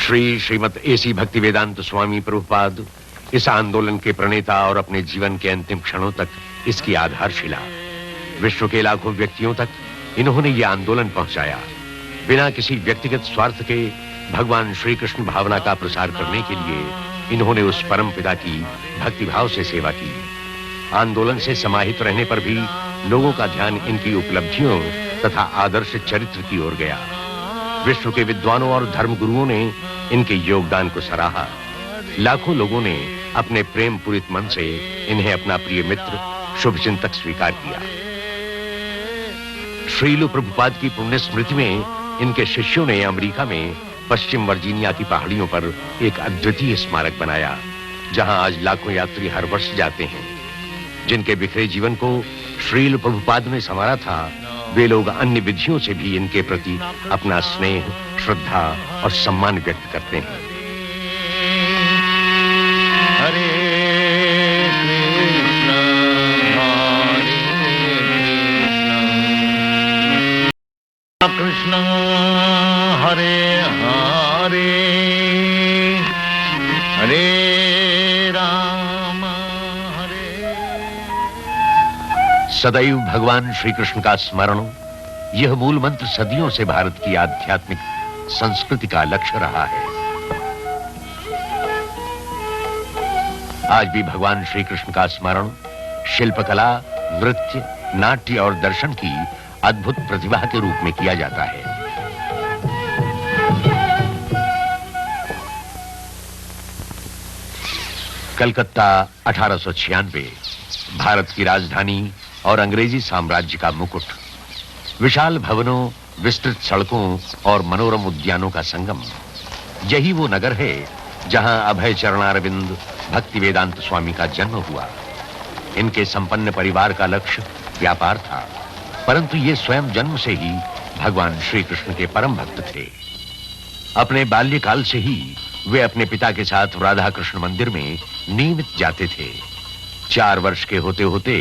Shrimad AC Bhaktivedanta स्वामी प्रभुपाद इस आंदोलन के प्रणेता और अपने जीवन के अंतिम क्षणों तक इसकी आधारशिला। विश्व के लाखों व्यक्तियों तक इन्होंने यह आंदोलन पहुंचाया। बिना किसी व्यक्तिगत स्वार्थ के भगवान श्री कृष्ण भावना का प्रसार करने के लिए इन्होंने उस परम पिता की भक्तिभाव से सेवा की। आंदोलन से समाहित रहने पर भी लोगों का ध्यान इनकी उपलब्धियों तथा आदर्श चरित्र की ओर गया। विश्व के विद्वानों और धर्मगुरुओं ने इनके योगदान को सराहा। लाखों लोगों ने अपने प्रेम पूरित मन से इन्हें अपना प्रिय मित्र, शुभचिंतक स्वीकार किया। श्रील प्रभुपाद की पुण्य स्मृति में इनके शिष्यों ने अमेरिका में पश्चिम वर्जीनिया की पहाड़ियों पर एक अद्वितीय स्मारक बनाया, जहां आज लाखों यात्री हर वर्ष जाते हैं। जिनके बिखरे जीवन को श्रील प्रभुपाद ने संवारा था, वे लोग अन्य विधियों से भी इनके प्रति अपना स्नेह, श्रद्धा और सम्मान व्यक्त करते हैं। हरे कृष्ण हरे हरे हरे राम हरे। सदैव भगवान श्री कृष्ण का स्मरण, यह मूल मंत्र सदियों से भारत की आध्यात्मिक संस्कृति का लक्ष्य रहा है। आज भी भगवान श्री कृष्ण का स्मरण शिल्पकला, नृत्य, नाट्य और दर्शन की अद्भुत प्रतिभा के रूप में किया जाता है। कलकत्ता 1896, भारत की राजधानी और अंग्रेजी साम्राज्य का मुकुट। विशाल भवनों, विस्तृत सड़कों और मनोरम उद्यानों का संगम। यही वो नगर है जहां अभय चरणारविंद भक्तिवेदांत स्वामी का जन्म हुआ। इनके संपन्न परिवार का लक्ष्य व्यापार था, परंतु ये स्वयं जन्म से ही भगवान श्री कृष्ण के परम भक्त थे। अपने बाल्यकाल से ही वे अपने पिता के साथ राधा कृष्ण मंदिर में नियमित जाते थे। 4 वर्ष के होते होते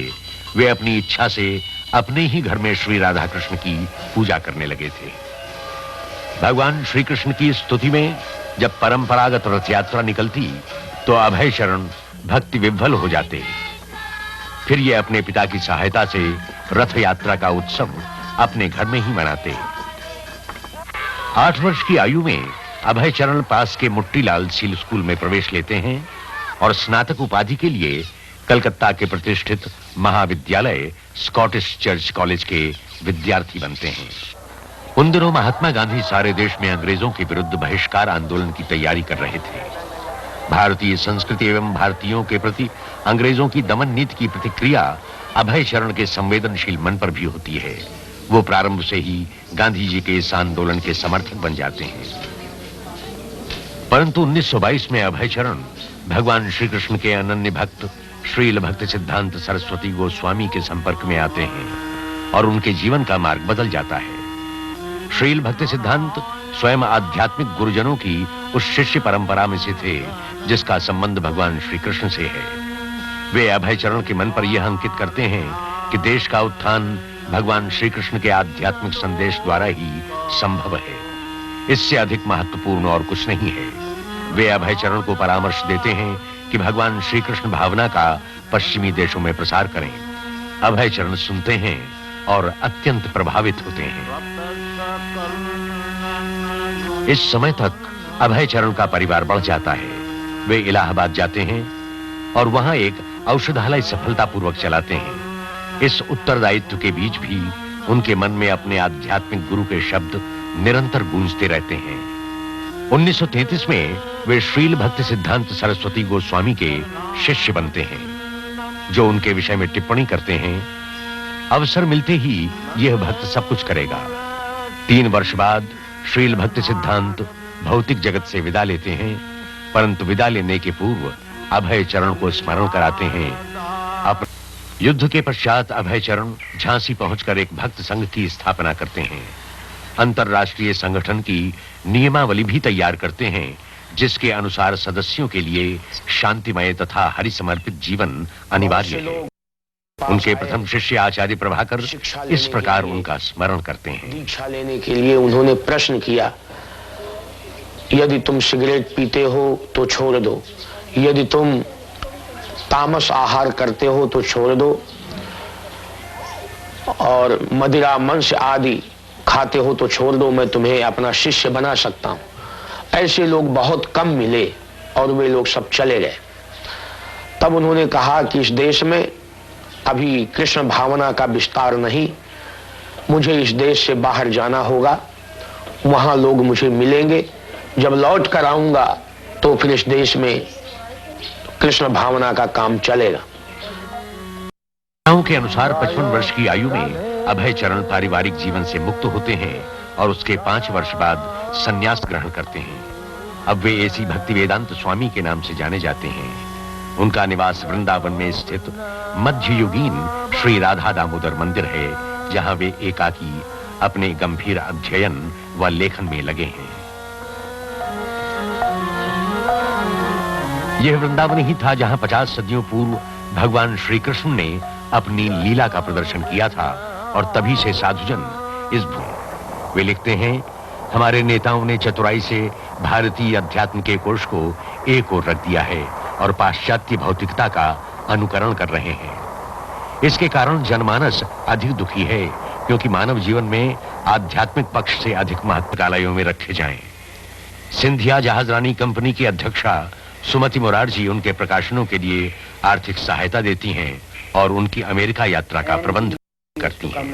वे अपनी इच्छा से अपने ही घर में श्री राधा कृष्ण की पूजा करने लगे थे। भगवान श्री कृष्ण की स्तुति में जब परंपरागत रथ यात्रा निकलती तो अभय शरण भक्ति विह्वल हो जाते। फिर ये अपने पिता की सहायता से रथ यात्रा का उत्सव अपने घर में ही मनाते। 8 वर्ष की आयु में अभय चरण पास के मुट्टीलाल सील स्कूल में प्रवेश लेते हैं और स्नातक उपाधि के लिए कलकत्ता के प्रतिष्ठित महाविद्यालय स्कॉटिश चर्च कॉलेज के विद्यार्थी बनते हैं। उन दिनों महात्मा गांधी सारे देश में अंग्रेजों के विरुद्ध बहिष्कार आंदोलन की तैयारी कर रहे थे। भारतीय संस्कृति एवं भारतीयों के प्रति अंग्रेजों की दमन नीति की प्रतिक्रिया अभय चरण के संवेदनशील मन पर भी होती है। वो प्रारंभ से ही गांधी जी के इस आंदोलन के समर्थक बन जाते हैं। परंतु 1922 में अभय चरण भगवान श्री कृष्ण के अनन्य भक्त श्रील भक्ति सिद्धांत सरस्वती गोस्वामी के संपर्क में आते हैं और उनके जीवन का मार्ग बदल जाता है। श्रील भक्ति सिद्धांत स्वयं आध्यात्मिक गुरुजनों की उस शिष्य परंपरा में से थे जिसका संबंध भगवान श्री कृष्ण से है। वे अभय चरण के मन पर यह अंकित करते हैं कि देश का उत्थान भगवान श्री कृष्ण के आध्यात्मिक संदेश द्वारा ही संभव है। इससे अधिक महत्वपूर्ण और कुछ नहीं है। वे अभय चरण को परामर्श देते हैं कि भगवान श्री कृष्ण भावना का पश्चिमी देशों में प्रसार करें। अभय चरण सुनते हैं और अत्यंत प्रभावित होते हैं। इस समय तक अभय चरण का परिवार बढ़ जाता है। वे इलाहाबाद जाते हैं और वहां एक औषधालय सफलतापूर्वक चलाते हैं। इस उत्तरदायित्व के बीच भी उनके मन में अपने आध्यात्मिक गुरु के शब्द निरंतर गूंजते रहते हैं। 1933 में वे श्रील भक्ति सिद्धांत सरस्वती गोस्वामी के शिष्य बनते हैं, जो उनके विषय में टिप्पणी करते हैं। अवसर मिलते ही यह भक्त सब कुछ करेगा। 3 वर्ष बाद श्रील भक्ति सिद्धांत भौतिक जगत से विदा लेते हैं, परंतु विदा लेने के पूर्व अभय चरण को स्मरण कराते हैं। युद्ध के पश्चात अभय चरण झांसी पहुंचकर एक भक्त संघ की स्थापना करते हैं। अंतरराष्ट्रीय संगठन की नियमावली भी तैयार करते हैं, जिसके अनुसार सदस्यों के लिए शांतिमय तथा हरि समर्पित जीवन अनिवार्य है। उनके प्रथम शिष्य आचार्य प्रभाकर इस प्रकार उनका स्मरण करते हैं। दीक्षा लेने के लिए उन्होंने प्रश्न किया यदि तुम सिगरेट पीते हो तो छोड़ दो, यदि तुम तामस आहार करते हो तो छोड़ दो, और मदिरा मांस आदि खाते हो तो छोड़ दो, मैं तुम्हें अपना शिष्य बना सकता हूं। ऐसे लोग बहुत कम मिले और वे लोग सब चले गए। तब उन्होंने कहा कि इस देश में अभी कृष्ण भावना का विस्तार नहीं, मुझे इस देश से बाहर जाना होगा, वहां लोग मुझे मिलेंगे, जब लौट कर आऊंगा तो फिर इस देश में कृष्ण भावना का काम चलेगा। के अनुसार 55 वर्ष की आयु में अभय चरण पारिवारिक जीवन से मुक्त होते हैं और उसके 5 वर्ष बाद संन्यास ग्रहण करते हैं। अब वे ऐसी भक्ति वेदांत स्वामी के नाम से जाने जाते हैं। उनका निवास वृंदावन में स्थित मध्ययुगीन श्री राधा दामोदर मंदिर है, जहां वे एकाकी अपने गंभीर अध्ययन व लेखन में लगे हैं। यह वृंदावन ही था जहां 50 सदियों पूर्व भगवान श्री कृष्ण ने अपनी लीला का प्रदर्शन किया था, और तभी से साधुजन इस वे लिखते हैं, हमारे नेताओं ने चतुराई से भारतीय अध्यात्म के कोश को एक ओर रख दिया है और पाश्चात्य भौतिकता का अनुकरण कर रहे हैं। इसके कारण जनमानस अधिक दुखी है, क्योंकि मानव जीवन में आध्यात्मिक पक्ष से अधिक महत्व कालयों में रखे जाएं। सिंधिया जहाजरानी कंपनी की अध्यक्षा सुमति मुरारजी उनके प्रकाशनों के लिए आर्थिक सहायता देती हैं और उनकी अमेरिका यात्रा का प्रबंध करती हैं।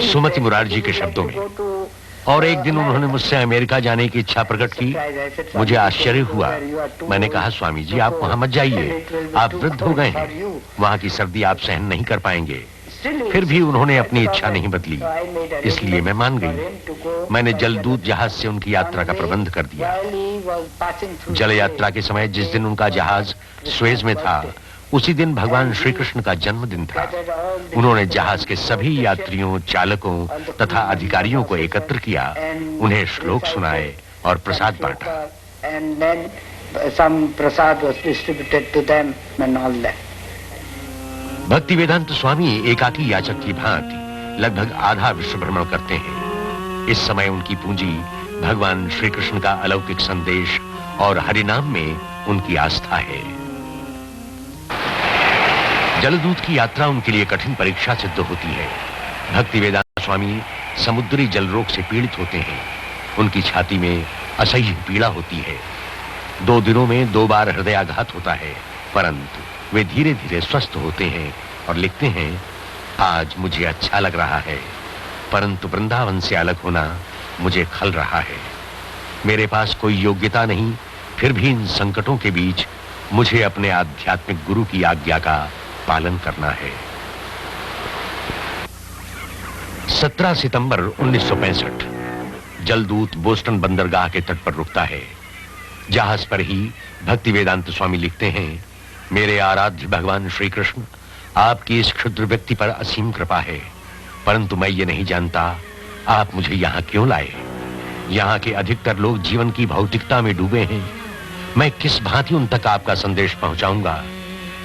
सुमति मुरारजी के शब्दों में, और एक दिन उन्होंने मुझसे अमेरिका जाने की इच्छा प्रकट की। मुझे आश्चर्य हुआ। मैंने कहा, स्वामी जी आप वहां मत जाइए, आप वृद्ध हो गए हैं, वहां की सर्दी आप सहन नहीं कर पाएंगे। फिर भी उन्होंने अपनी इच्छा नहीं बदली, इसलिए मैं मान गई। मैंने जलदूत जहाज से उनकी यात्रा का प्रबंध कर दिया। जल यात्रा के समय जिस दिन उनका जहाज स्वेज में था, उसी दिन भगवान श्री कृष्ण का जन्मदिन था। उन्होंने जहाज के सभी यात्रियों, चालकों तथा अधिकारियों को एकत्र किया, उन्हें श्लोक सुनाए और प्रसाद बांटा। भक्ति वेदांत स्वामी एकाकी याचक की भांति लगभग आधा विश्व भ्रमण करते हैं। इस समय उनकी पूंजी भगवान श्री कृष्ण का अलौकिक संदेश और हरिनाम में उनकी आस्था है। जलदूत की यात्रा उनके लिए कठिन परीक्षा सिद्ध होती है। भक्ति वेदांत स्वामी समुद्री जल रोग से पीड़ित होते हैं। उनकी छाती में असह्य पीड़ा होती है। 2 दिनों में 2 बार हृदयाघात होता है, परंतु वे धीरे धीरे स्वस्थ होते हैं और लिखते हैं, आज मुझे अच्छा लग रहा है, परंतु वृंदावन से अलग होना मुझे खल रहा है। मेरे पास कोई योग्यता नहीं, फिर भी इन संकटों के बीच मुझे अपने आध्यात्मिक गुरु की आज्ञा का पालन करना है। 17 सितंबर 1965 जलदूत बोस्टन बंदरगाह के तट पर रुकता है। जहाज पर ही भक्ति वेदांत स्वामी लिखते हैं, मेरे आराध्य भगवान श्री कृष्ण, आपकी इस क्षुद्र व्यक्ति पर असीम कृपा है, परंतु मैं ये नहीं जानता आप मुझे यहाँ क्यों लाए। यहाँ के अधिकतर लोग जीवन की भौतिकता में डूबे हैं। मैं किस भांति उन तक आपका संदेश पहुंचाऊंगा।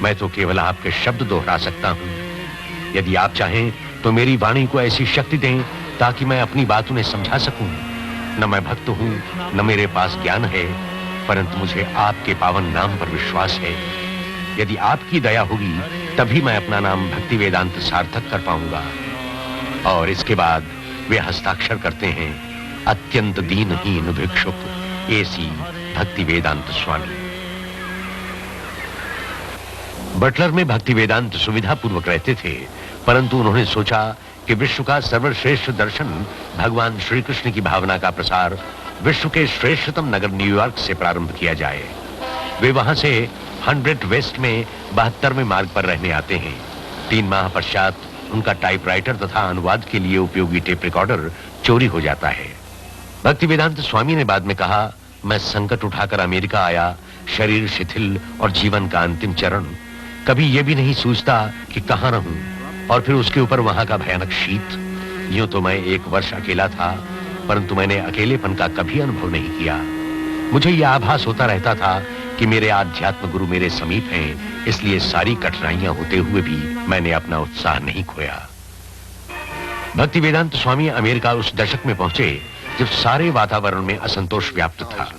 मैं तो केवल आपके शब्द दोहरा सकता हूं। यदि आप चाहें तो मेरी वाणी को ऐसी शक्ति दें ताकि मैं अपनी बात उन्हें समझा सकूं। न मैं भक्त हूं, न मेरे पास ज्ञान है, परंतु मुझे आपके पावन नाम पर विश्वास है। यदि आपकी दया होगी तभी मैं अपना नाम भक्ति वेदांत सार्थक कर पाऊंगा। और इसके बाद वे हस्ताक्षर करते हैं, अत्यंत दीनहीन भिक्षुक एसी भक्ति वेदांत स्वामी। बटलर में भक्ति वेदांत सुविधा पूर्वक रहते थे, परंतु उन्होंने सोचा कि विश्व का सर्वश्रेष्ठ दर्शन भगवान श्री कृष्ण की भावना का प्रसार विश्व के श्रेष्ठतम नगर न्यूयॉर्क से प्रारंभ किया जाए। वे वहां से 100 वेस्ट में 72वें मार्ग पर रहने आते हैं। 3 माह पश्चात उनका टाइपराइटर तथा अनुवाद के लिए उपयोगी टेप रिकॉर्डर चोरी हो जाता है। भक्ति वेदांत स्वामी ने बाद में कहा, मैं संकट उठाकर अमेरिका आया, शरीर शिथिल और जीवन का अंतिम चरण, कभी यह भी नहीं सोचता कि कहां रहूं, और फिर उसके ऊपर वहां का भयानक शीत। यूं तो मैं 1 वर्ष अकेला था, परंतु मैंने अकेलेपन का कभी अनुभव नहीं किया। मुझे यह आभास होता रहता था कि मेरे आध्यात्म गुरु मेरे समीप हैं, इसलिए सारी कठिनाइयां होते हुए भी मैंने अपना उत्साह नहीं खोया। भक्ति वेदांत स्वामी अमेरिका उस दशक में पहुंचे जब सारे वातावरण में असंतोष व्याप्त था।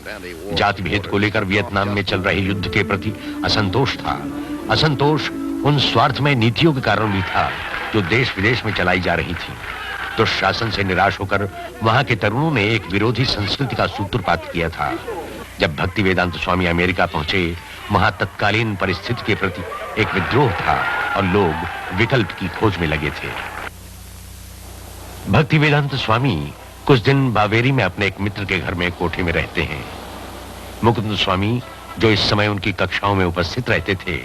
जाति भेद को लेकर वियतनाम में चल रहे युद्ध के प्रति असंतोष था। असंतोष उन स्वार्थमय नीतियों के कारण भी था जो देश विदेश में चलाई जा रही थी। दुशासन से निराश होकर वहां के तरुणों ने एक विरोधी संस्कृति का सूत्रपात किया था। जब भक्तिवेदांत स्वामी अमेरिका पहुंचे, वहां तत्कालीन परिस्थिति के प्रति एक विद्रोह था और लोग विकल्प की खोज में लगे थे। भक्तिवेदांत स्वामी कुछ दिन बावेरी में अपने एक मित्र के घर में कोठे में रहते हैं। मुकुंद स्वामी, जो इस समय उनकी कक्षाओं में उपस्थित रहते थे,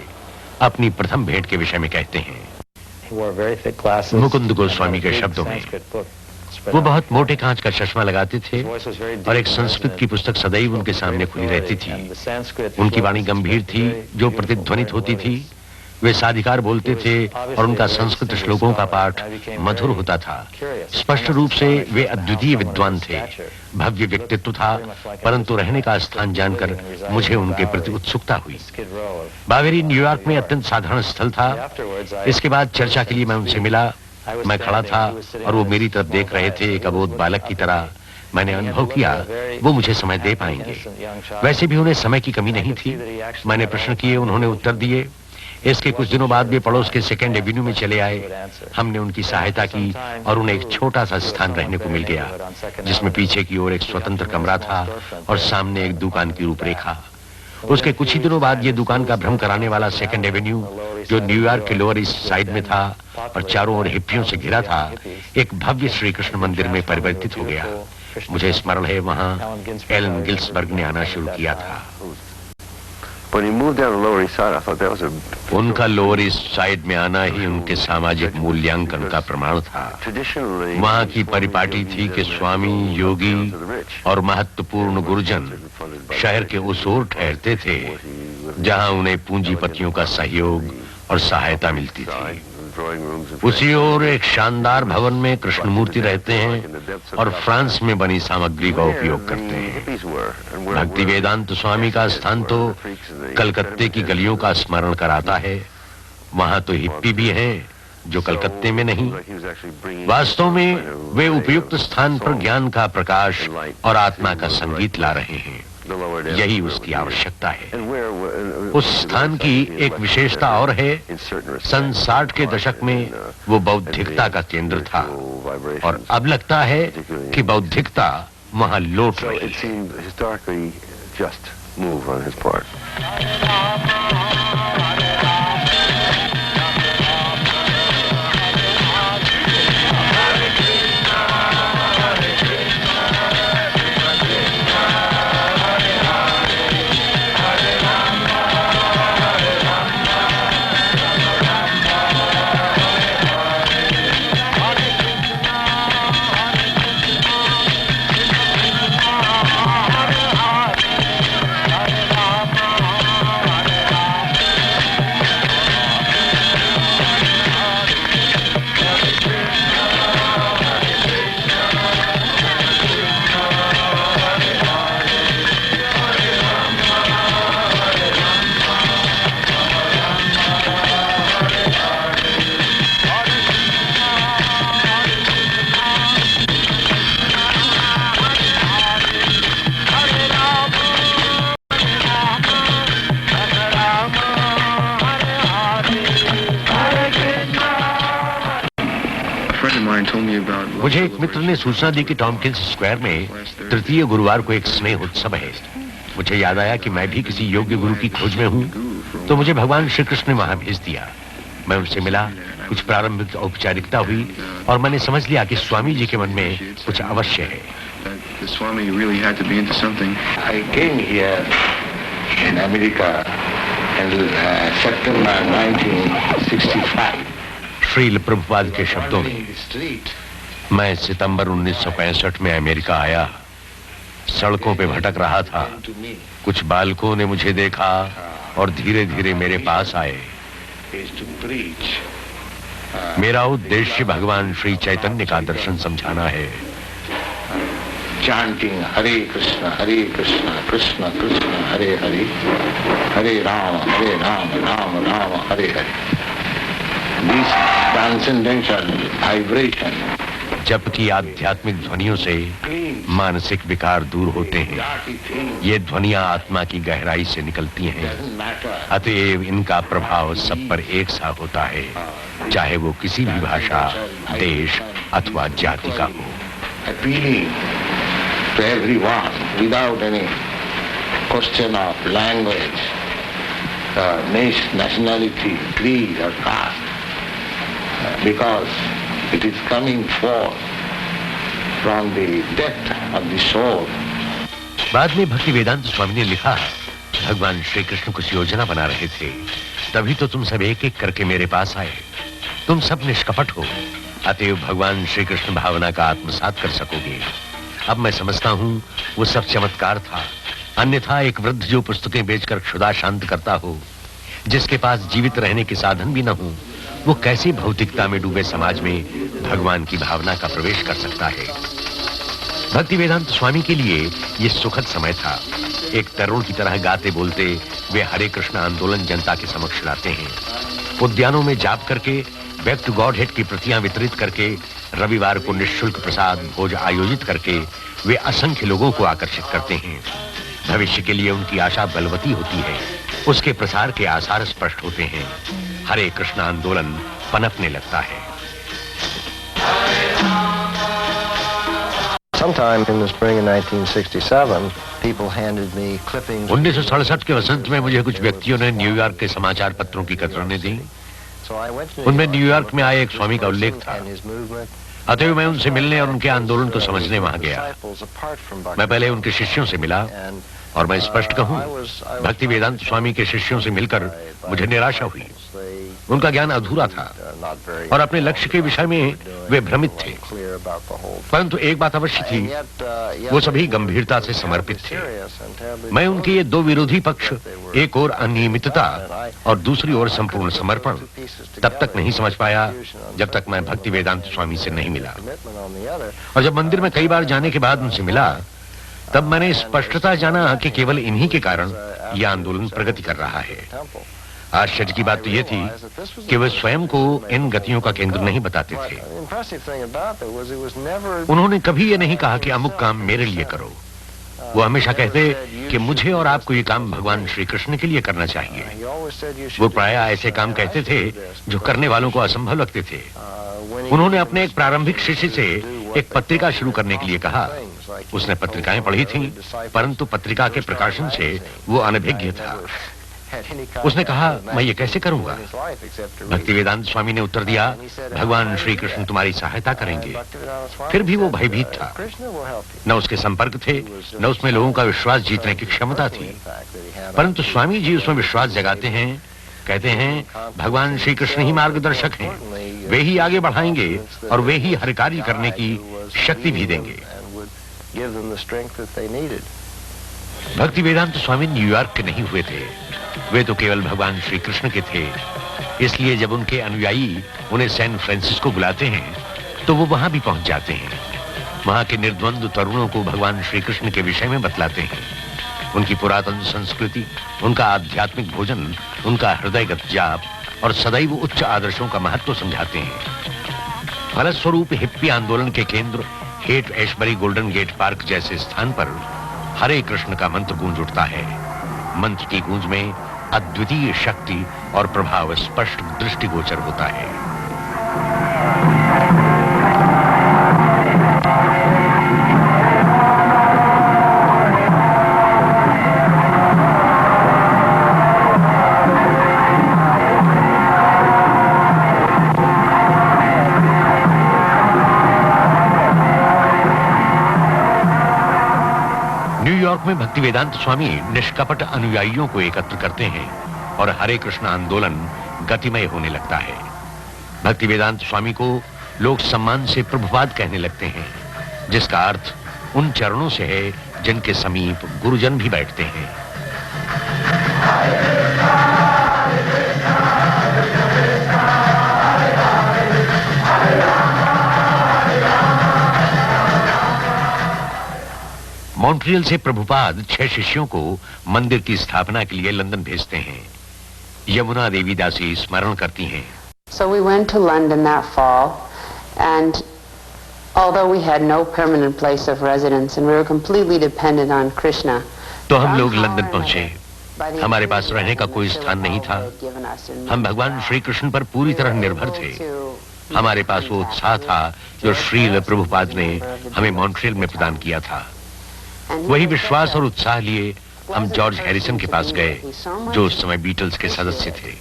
अपनी प्रथम भेंट के विषय में कहते हैं। मुकुंद गोस्वामी के शब्दों में, वो बहुत मोटे कांच का चश्मा लगाते थे और एक संस्कृत की पुस्तक सदैव उनके सामने खुली रहती थी। उनकी वाणी गंभीर थी जो प्रतिध्वनित होती थी। वे साधिकार बोलते थे और उनका संस्कृत श्लोकों का पाठ मधुर होता था। स्पष्ट रूप से वे अद्वितीय विद्वान थे। भव्य व्यक्तित्व था, परंतु रहने का स्थान जानकर मुझे उनके प्रति उत्सुकता हुई। बावेरी न्यूयॉर्क में अत्यंत साधारण स्थल था। इसके बाद चर्चा के लिए मैं उनसे मिला। मैं खड़ा था और वो मेरी तरफ देख रहे थे एक अबोध बालक की तरह। मैंने अनुभव किया वो मुझे समय दे पाएंगे। वैसे भी उन्हें समय की कमी नहीं थी। मैंने प्रश्न किए, उन्होंने उत्तर दिए। इसके कुछ दिनों बाद वे पड़ोस के सेकेंड एवेन्यू में चले आए। हमने उनकी सहायता की और उन्हें एक छोटा सा स्थान रहने को मिल गया, जिसमें पीछे की ओर एक स्वतंत्र कमरा था और सामने एक दुकान की रूपरेखा। उसके कुछ ही दिनों बाद ये दुकान का भ्रम कराने वाला सेकेंड एवेन्यू, जो न्यूयॉर्क के लोअर ईस्ट साइड में था और चारों ओर हिप्पियों से घिरा था, एक भव्य श्री कृष्ण मंदिर में परिवर्तित हो गया। मुझे स्मरण है वहां एलन गिल्सबर्ग ने आना शुरू किया था। उनका लोअर ईस्ट साइड में आना ही उनके सामाजिक मूल्यांकन का प्रमाण था। वहां की परिपाटी थी कि स्वामी, योगी और महत्वपूर्ण गुरुजन शहर के उस ओर ठहरते थे जहां उन्हें पूंजीपतियों का सहयोग और सहायता मिलती थी। उसी ओर एक शानदार भवन में कृष्णमूर्ति रहते हैं और फ्रांस में बनी सामग्री का उपयोग करते हैं। भक्ति वेदांत स्वामी का स्थान तो कलकत्ते की गलियों का स्मरण कराता है। वहां तो हिप्पी भी हैं जो कलकत्ते में नहीं। वास्तव में वे उपयुक्त स्थान पर ज्ञान का प्रकाश और आत्मा का संगीत ला रहे हैं। यही उसकी आवश्यकता है। उस स्थान की एक विशेषता और है, सन 60 के दशक में वो बौद्धिकता का केंद्र था और अब लगता है कि बौद्धिकता वहां लौट रही है। मुझे एक मित्र ने सूचना दी कि टॉमकिंस स्क्वायर में तृतीय गुरुवार को एक स्नेह उत्सव है। मुझे याद आया कि मैं भी किसी योग्य गुरु की खोज में हूँ, तो मुझे भगवान श्री कृष्ण ने वहां भेज दिया। मैं उनसे मिला, कुछ प्रारंभिक औपचारिकता हुई और मैंने समझ लिया कि स्वामी जी के मन में कुछ अवश्य है। I came here in America in September 1965. Srila Prabhupada के शब्दों में, मैं सितंबर 1965 में अमेरिका आया। सड़कों पे भटक रहा था। कुछ बालकों ने मुझे देखा और धीरे धीरे मेरे पास आए। मेरा उद्देश्य भगवान श्री चैतन्य का दर्शन समझाना है। Chanting Hare Krishna, Krishna Krishna, Hare Hare, Hare Rama, Rama Rama, Hare Hare. This transcendental vibration. जप की आध्यात्मिक ध्वनियों से मानसिक विकार दूर होते हैं। ये ध्वनियां आत्मा की गहराई से निकलती हैं, अतएव इनका प्रभाव सब पर एक सा होता है, चाहे वो किसी भी भाषा, देश अथवा जाति का हो। To everyone without any question of language, nationality, creed or caste, because it is coming forth from the depth of the soul. बाद में भक्ति वेदांत स्वामी ने लिखा, भगवान श्री कृष्ण कुछ योजना बना रहे थे, तभी तो तुम सब एक एक करके मेरे पास आए। तुम सब निष्कपट हो, अतएव भगवान श्री कृष्ण भावना का आत्मसात कर सकोगे। अब मैं समझता हूँ वो सब चमत्कार था, अन्यथा एक वृद्ध जो पुस्तकें बेचकर क्षुधा शांत करता हो, जिसके पास जीवित रहने के साधन भी न हो, वो कैसे भौतिकता में डूबे समाज में भगवान की भावना का प्रवेश कर सकता है। भक्ति वेदांत स्वामी के लिए ये सुखद समय था। एक तरुण की तरह गाते बोलते वे हरे कृष्ण आंदोलन जनता के समक्ष लाते हैं। उद्यानों में जाप करके, बैक टू गॉड हेड की प्रतियां वितरित करके, रविवार को निःशुल्क प्रसाद भोज आयोजित करके वे असंख्य लोगों को आकर्षित करते हैं। भविष्य के लिए उनकी आशा बलवती होती है, उसके प्रसार के आसार स्पष्ट होते हैं। हरे कृष्ण आंदोलन पनपने लगता है। Sometime in the spring of 1967, people handed me clippings. 1967 के वसंत में मुझे कुछ व्यक्तियों ने न्यूयॉर्क के समाचार पत्रों की कतरनें दी। उनमें न्यूयॉर्क में आए एक स्वामी का उल्लेख था, अतएव मैं उनसे मिलने और उनके आंदोलन को समझने वहां गया। मैं पहले उनके शिष्यों से मिला और मैं स्पष्ट कहूं, भक्ति वेदांत स्वामी के शिष्यों से मिलकर मुझे निराशा हुई। उनका ज्ञान अधूरा था और अपने लक्ष्य के विषय में वे भ्रमित थे, परंतु एक बात अवश्य थी, वो सभी गंभीरता से समर्पित थे। मैं उनके ये दो विरोधी पक्ष, एक ओर अनियमितता और दूसरी ओर संपूर्ण समर्पण, तब तक नहीं समझ पाया जब तक मैं भक्ति वेदांत स्वामी से नहीं मिला। और जब मंदिर में कई बार जाने के बाद उनसे मिला, तब मैंने स्पष्टता जाना कि केवल इन्हीं के कारण यह आंदोलन प्रगति कर रहा है। आश्चर्य की बात तो यह थी कि वे स्वयं को इन गतियों का केंद्र नहीं बताते थे। उन्होंने कभी ये नहीं कहा कि अमुक काम मेरे लिए करो। वो हमेशा कहते कि मुझे और आपको ये काम भगवान श्री कृष्ण के लिए करना चाहिए। वो प्रायः ऐसे काम कहते थे जो करने वालों को असंभव लगते थे। उन्होंने अपने एक प्रारंभिक शिष्य से एक पत्रिका शुरू करने के लिए कहा। उसने पत्रिकाएं पढ़ी थीं, परंतु पत्रिका के प्रकाशन से वो अनभिज्ञ था। उसने कहा, मैं ये कैसे करूंगा? भक्ति वेदांत स्वामी ने उत्तर दिया, भगवान श्री कृष्ण तुम्हारी सहायता करेंगे। फिर भी वो भयभीत था। न उसके संपर्क थे, न उसमें लोगों का विश्वास जीतने की क्षमता थी। परंतु स्वामी जी उसमें विश्वास जगाते हैं, कहते हैं भगवान श्री कृष्ण ही मार्गदर्शक हैं, वे ही आगे बढ़ाएंगे और वे ही हर कार्य करने की शक्ति भी देंगे। भक्ति वेदांत स्वामी न्यूयॉर्क के नहीं हुए थे, वे तो केवल भगवान श्री कृष्ण के थे। इसलिए जब उनके अनुयायी उन्हें सैन फ्रांसिस्को बुलाते हैं तो वो वहां भी पहुंच जाते हैं। वहां के निर्द्वंद्व तरुणों को भगवान श्री कृष्ण के विषय में बतलाते हैं, उनकी पुरातन संस्कृति, उनका आध्यात्मिक भोजन, उनका हृदयगत जाप और सदैव उच्च आदर्शों का महत्व समझाते हैं। फलस्वरूप हिप्पी आंदोलन के केंद्र Haight Ashbury Golden Gate Park जैसे स्थान पर हरे कृष्ण का मंत्र गूंज उठता है। मंत्र की गूंज में अद्वितीय शक्ति और प्रभाव स्पष्ट दृष्टिगोचर होता है। न्यूयॉर्क में भक्ति वेदांत स्वामी निष्कपट अनुयायियों को एकत्र करते हैं और हरे कृष्ण आंदोलन गतिमय होने लगता है। भक्ति वेदांत स्वामी को लोग सम्मान से प्रभुपाद कहने लगते हैं, जिसका अर्थ उन चरणों से है जिनके समीप गुरुजन भी बैठते हैं। मॉन्ट्रियल से प्रभुपाद 6 शिष्यों को मंदिर की स्थापना के लिए लंदन भेजते हैं। यमुना देवी दासी स्मरण करती हैं। So we went to London that fall, and Although we had no permanent place of residence and we were completely dependent on Krishna. तो हम लोग लंदन पहुंचे। हमारे पास रहने का कोई स्थान नहीं था। हम भगवान श्री कृष्ण पर पूरी तरह निर्भर थे। हमारे पास वो उत्साह था जो श्रील प्रभुपाद ने हमें मॉन्ट्रियल में प्रदान किया था। वही विश्वास और उत्साह लिए हम जॉर्ज हैरिसन के पास गए, जो उस समय बीटल्स के सदस्य थे।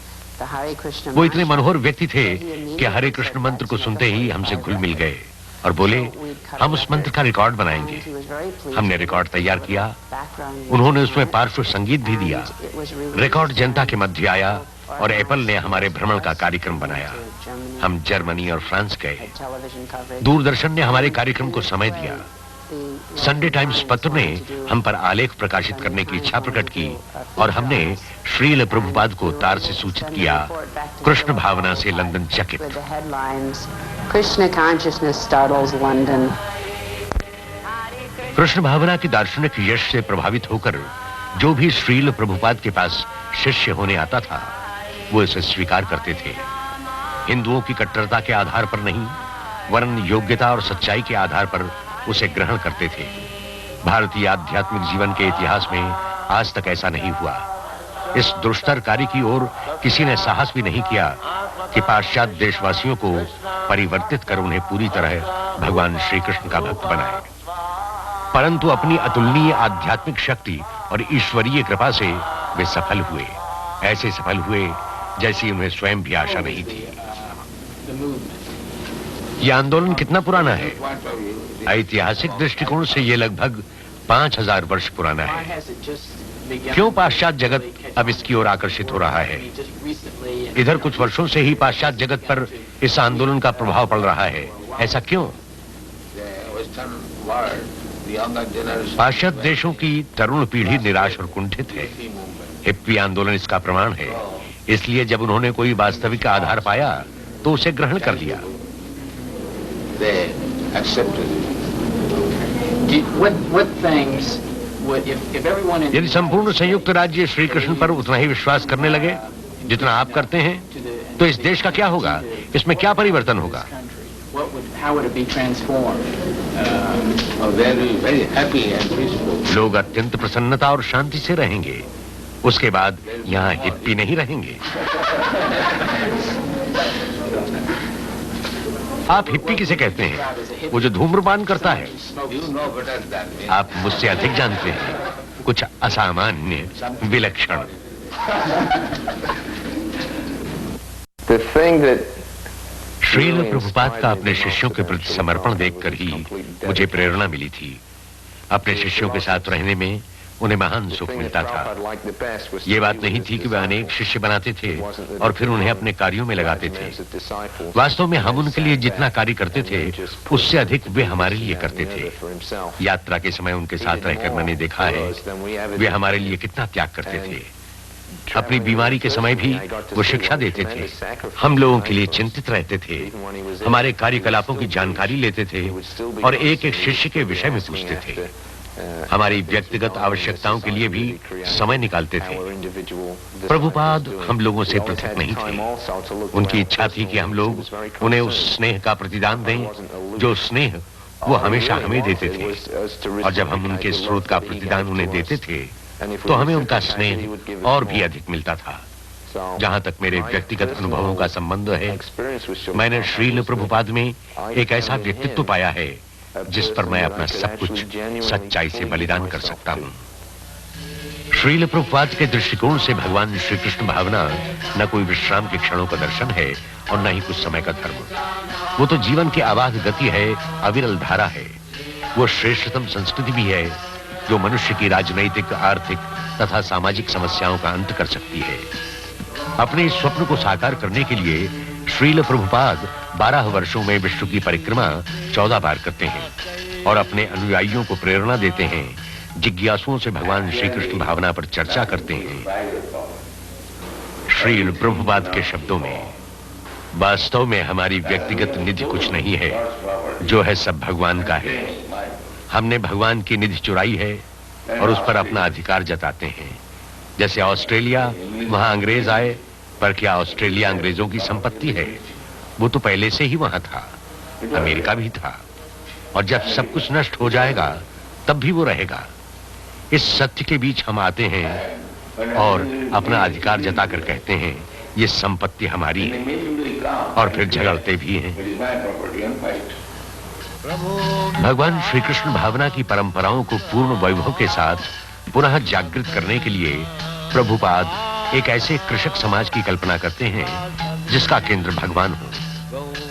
वो इतने मनोहर व्यक्ति थे कि हरे कृष्ण मंत्र को सुनते ही हमसे घुल मिल गए और बोले, हम उस मंत्र का रिकॉर्ड बनाएंगे। हमने रिकॉर्ड तैयार किया। उन्होंने उसमें पार्श्व संगीत भी दिया। रिकॉर्ड जनता के मध्य आया और एप्पल ने हमारे भ्रमण का कार्यक्रम बनाया। हम जर्मनी और फ्रांस गए। दूरदर्शन ने हमारे कार्यक्रम को समय दिया। संडे टाइम्स पत्र ने हम पर आलेख प्रकाशित करने की इच्छा प्रकट की और हमने श्रील प्रभुपाद को तार से सूचित किया, कृष्ण भावना से लंदन चकित। Krishna consciousness startles London. Krishna भावना की दार्शनिक यश से प्रभावित होकर जो भी श्रील प्रभुपाद के पास शिष्य होने आता था, वो इसे स्वीकार करते थे। हिंदुओं की कट्टरता के आधार पर नहीं, वरन योग्यता और सच्चाई के आधार पर उसे ग्रहण करते थे। भारतीय आध्यात्मिक जीवन के इतिहास में आज तक ऐसा नहीं हुआ। इस दुष्टर कार्य की ओर किसी ने साहस भी नहीं किया कि पाश्चात्य देशवासियों को परिवर्तित कर उन्हें पूरी तरह भगवान श्री कृष्ण का भक्त बनाए। परंतु अपनी अतुलनीय आध्यात्मिक शक्ति और ईश्वरीय कृपा से वे सफल हुए। ऐसे सफल हुए जैसी उन्हें स्वयं भी आशा नहीं थी। यह आंदोलन कितना पुराना है? ऐतिहासिक दृष्टिकोण से यह लगभग 5000 वर्ष पुराना है। क्यों पाश्चात्य जगत अब इसकी ओर आकर्षित हो रहा है? इधर कुछ वर्षों से ही पाश्चात्य जगत पर इस आंदोलन का प्रभाव पड़ रहा है। ऐसा क्यों? पाश्चात्य देशों की तरुण पीढ़ी निराश और कुंठित है। हिप्पी आंदोलन इसका प्रमाण है। इसलिए जब उन्होंने कोई वास्तविक आधार पाया तो उसे ग्रहण कर लिया। यदि संपूर्ण संयुक्त राज्य श्री कृष्ण पर उतना ही विश्वास करने लगे जितना आप करते हैं, तो इस देश का क्या होगा? इसमें क्या परिवर्तन होगा? लोग अत्यंत प्रसन्नता और शांति से रहेंगे। उसके बाद यहाँ हिप्पी नहीं रहेंगे। आप हिप्पी किसे कहते हैं? वो जो धूम्रपान करता है। आप मुझसे अधिक जानते हैं। कुछ असामान्य, विलक्षण। श्रील प्रभुपाद का अपने शिष्यों के प्रति समर्पण देखकर ही मुझे प्रेरणा मिली थी। अपने शिष्यों के साथ रहने में उन्हें महान सुख मिलता था। ये बात नहीं थी कि वे अनेक शिष्य बनाते थे और फिर उन्हें अपने कार्यों में लगाते थे। वास्तव में हम उनके लिए जितना कार्य करते थे, उससे अधिक वे हमारे लिए करते थे। यात्रा के समय उनके साथ रहकर मैंने देखा है वे हमारे लिए कितना त्याग करते थे। अपनी बीमारी के समय भी वो शिक्षा देते थे। हम लोगों के लिए चिंतित रहते थे। हमारे कार्यकलापों की जानकारी लेते थे और एक एक शिष्य के विषय में पूछते थे। हमारी व्यक्तिगत आवश्यकताओं के लिए भी समय निकालते थे। प्रभुपाद हम लोगों से पृथक नहीं थे। उनकी इच्छा थी कि हम लोग उन्हें उस स्नेह का प्रतिदान दें जो स्नेह वो हमेशा हमें देते थे। और जब हम उनके स्रोत का प्रतिदान उन्हें देते थे तो हमें उनका स्नेह और भी अधिक मिलता था। जहां तक मेरे व्यक्तिगत अनुभवों का संबंध है, मैंने श्रील प्रभुपाद में एक ऐसा व्यक्तित्व पाया है जिस पर मैं अपना सब कुछ सच्चाई से बलिदान कर सकता हूँ। श्रील प्रभुपाद के दृष्टिकोण से भगवान श्री कृष्ण भावना न कोई विश्राम के क्षणों का दर्शन है और न ही कुछ समय का धर्म। वो तो जीवन की अबाध गति है, अविरल धारा है। वो श्रेष्ठतम संस्कृति भी है जो मनुष्य की राजनैतिक, आर्थिक तथा सामाजिक समस्याओं का अंत कर सकती है। अपने इस स्वप्न को साकार करने के लिए श्रील प्रभुपाद 12 वर्षों में विश्व की परिक्रमा 14 बार करते हैं और अपने अनुयायियों को प्रेरणा देते हैं। जिज्ञासुओं से भगवान श्री कृष्ण भावना पर चर्चा करते हैं। श्रील प्रभुपाद के शब्दों में, वास्तव में हमारी व्यक्तिगत निधि कुछ नहीं है, जो है सब भगवान का है। हमने भगवान की निधि चुराई है और उस पर अपना अधिकार जताते हैं। जैसे ऑस्ट्रेलिया, वहां अंग्रेज आए, पर क्या ऑस्ट्रेलिया अंग्रेजों की संपत्ति है? वो तो पहले से ही वहां था। अमेरिका भी था। और जब सब कुछ नष्ट हो जाएगा तब भी वो रहेगा। इस सत्य के बीच हम आते हैं और अपना अधिकार जताकर कहते हैं ये संपत्ति हमारी है, और फिर झगड़ते भी हैं। भगवान श्री कृष्ण भावना की परंपराओं को पूर्ण वैभव के साथ पुनः जागृत करने के लिए प्रभुपाद एक ऐसे कृषक समाज की कल्पना करते हैं जिसका केंद्र भगवान हो।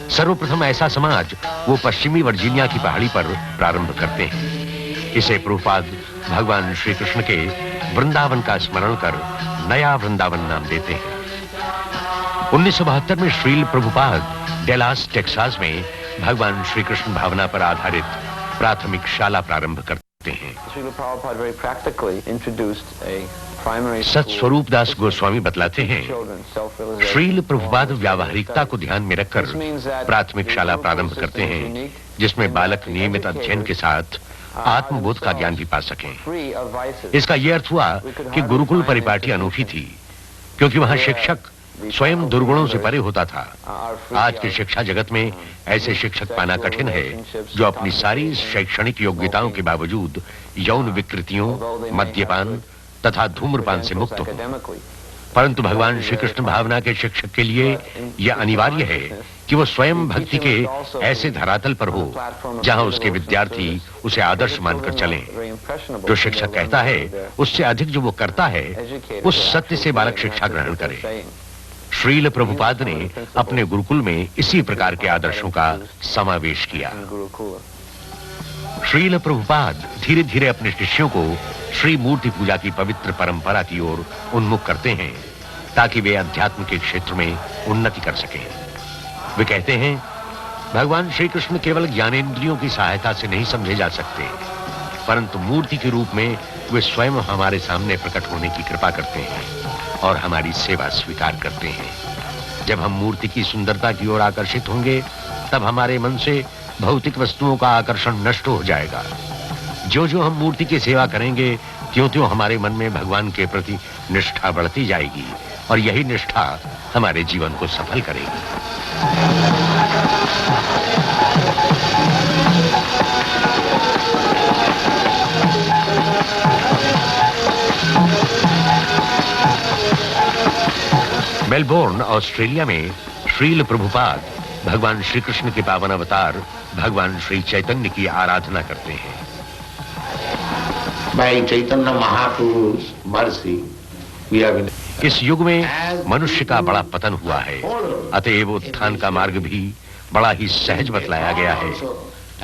सर्वप्रथम ऐसा समाज वो पश्चिमी वर्जीनिया की पहाड़ी पर प्रारंभ करते हैं। इसे प्रभुपाद भगवान श्री कृष्ण के वृंदावन का स्मरण कर नया वृंदावन नाम देते हैं। 1972 में श्रील प्रभुपाद डेलास टेक्सास में भगवान श्री कृष्ण भावना पर आधारित प्राथमिक शाला प्रारंभ करते हैं। सतस्वरूप दास गोस्वामी बतलाते हैं, श्रील प्रभुपाद व्यावहारिकता को ध्यान में रखकर प्राथमिक शाला प्रारंभ करते हैं जिसमें बालक नियमित अध्ययन के साथ आत्मबोध का ज्ञान भी पा सकें। इसका यह अर्थ हुआ कि गुरुकुल परिपाटी अनूठी थी क्योंकि वहां शिक्षक स्वयं दुर्गुणों से परे होता था। आज के शिक्षा जगत में ऐसे शिक्षक पाना कठिन है जो अपनी सारी शैक्षणिक योग्यताओं के बावजूद यौन विकृतियों, मद्यपान तथा धूम्रपान से मुक्त हो। परंतु भगवान श्री कृष्ण भावना के शिक्षक के लिए यह अनिवार्य है कि वो स्वयं भक्ति के ऐसे धरातल पर हो जहां उसके विद्यार्थी उसे आदर्श मानकर चलें। जो शिक्षक कहता है उससे अधिक जो वो करता है, उस सत्य से बालक शिक्षा ग्रहण करे। श्रील प्रभुपाद ने अपने गुरुकुल में इसी प्रकार के आदर्शों का समावेश किया। श्रील प्रभुपाद धीरे धीरे अपने शिष्यों को श्री मूर्ति पूजा की पवित्र परंपरा की ओर उन्मुख करते हैं ताकि वे अध्यात्म के क्षेत्र में उन्नति कर सकें। वे कहते हैं, भगवान श्री कृष्ण केवल ज्ञानेंद्रियों की सहायता से नहीं समझे जा सकते, परंतु मूर्ति के रूप में वे स्वयं हमारे सामने प्रकट होने की कृपा करते हैं और हमारी सेवा स्वीकार करते हैं। जब हम मूर्ति की सुंदरता की ओर आकर्षित होंगे तब हमारे मन से भौतिक वस्तुओं का आकर्षण नष्ट हो जाएगा। जो जो हम मूर्ति की सेवा करेंगे त्यों-त्यों हमारे मन में भगवान के प्रति निष्ठा बढ़ती जाएगी और यही निष्ठा हमारे जीवन को सफल करेगी। मेलबोर्न, ऑस्ट्रेलिया में श्रील प्रभुपाद भगवान श्री कृष्ण के पावन अवतार भगवान श्री चैतन्य की आराधना करते हैं। By Chaitanya Mahaprabhu's mercy, we have been... इस युग में मनुष्य का बड़ा पतन हुआ है, अतएव उत्थान का मार्ग भी बड़ा ही सहज बतलाया गया है।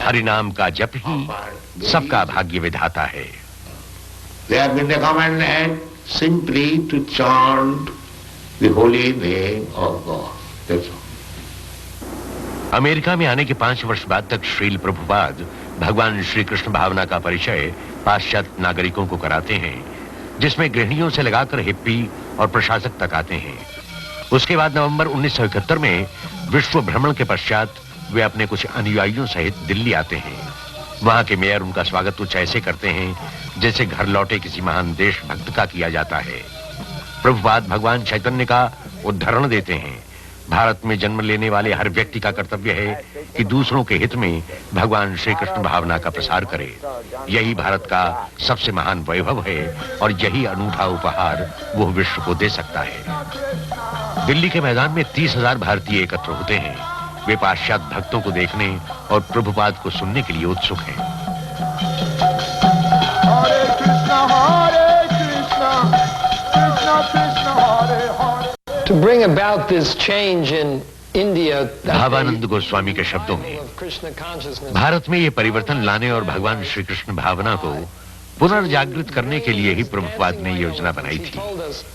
हरि नाम का जप ही सबका भाग्य विधाता है। They have been recommended simply to chant the holy name of God. That's all. America में आने के 5 वर्ष बाद तक श्रील प्रभुपाद भगवान श्री कृष्ण भावना का परिचय पाश्चात्य नागरिकों को कराते हैं, जिसमें गृहिणियों से लगाकर हिप्पी और प्रशासक तक आते हैं। उसके बाद नवंबर 1971 में विश्व भ्रमण के पश्चात वे अपने कुछ अनुयायियों सहित दिल्ली आते हैं। वहां के मेयर उनका स्वागत कुछ ऐसे करते हैं जैसे घर लौटे किसी महान देशभक्त का किया जाता है। प्रभुपाद भगवान चैतन्य का उदाहरण देते हैं। भारत में जन्म लेने वाले हर व्यक्ति का कर्तव्य है कि दूसरों के हित में भगवान श्री कृष्ण भावना का प्रसार करे। यही भारत का सबसे महान वैभव है और यही अनूठा उपहार वो विश्व को दे सकता है। दिल्ली के मैदान में 30,000 भारतीय एकत्र होते हैं। वे पाश्चात्य भक्तों को देखने और प्रभुपाद को सुनने के लिए उत्सुक हैं। हरे Krishna Krishna Krishna Hare Hare. To bring about this change in India, Bhavanand Goswami के शब्दों में, भारत में ये परिवर्तन लाने और भगवान श्री कृष्ण भावना को पुनर्जागृत करने के लिए ही प्रभुपाद ने योजना बनाई थी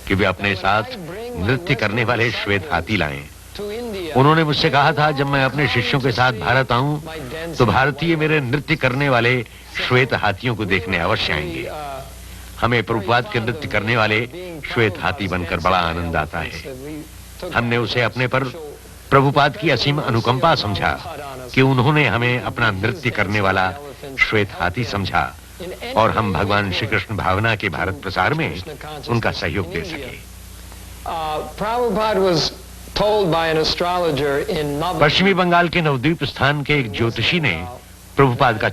कि वे अपने साथ नृत्य करने वाले श्वेत हाथी लाएं। उन्होंने मुझसे कहा था, जब मैं अपने शिष्यों के साथ भारत आऊं तो भारतीय मेरे नृत्य करने वाले श्वेत हाथियों को देखने अवश्य आएंगे। हमें प्रभुपाद के नृत्य करने वाले श्वेत हाथी बनकर बड़ा आनंद आता है। हमने उसे अपने पर प्रभुपाद की असीम अनुकंपा समझा कि उन्होंने हमें अपना नृत्य करने वाला श्वेत हाथी समझा और हम भगवान श्री कृष्ण भावना के भारत प्रसार में उनका सहयोग दे सके। told by an astrologer in पश्चिमी बंगाल के नवद्वीप स्थान के एक ज्योतिषी ने प्रभुपाद का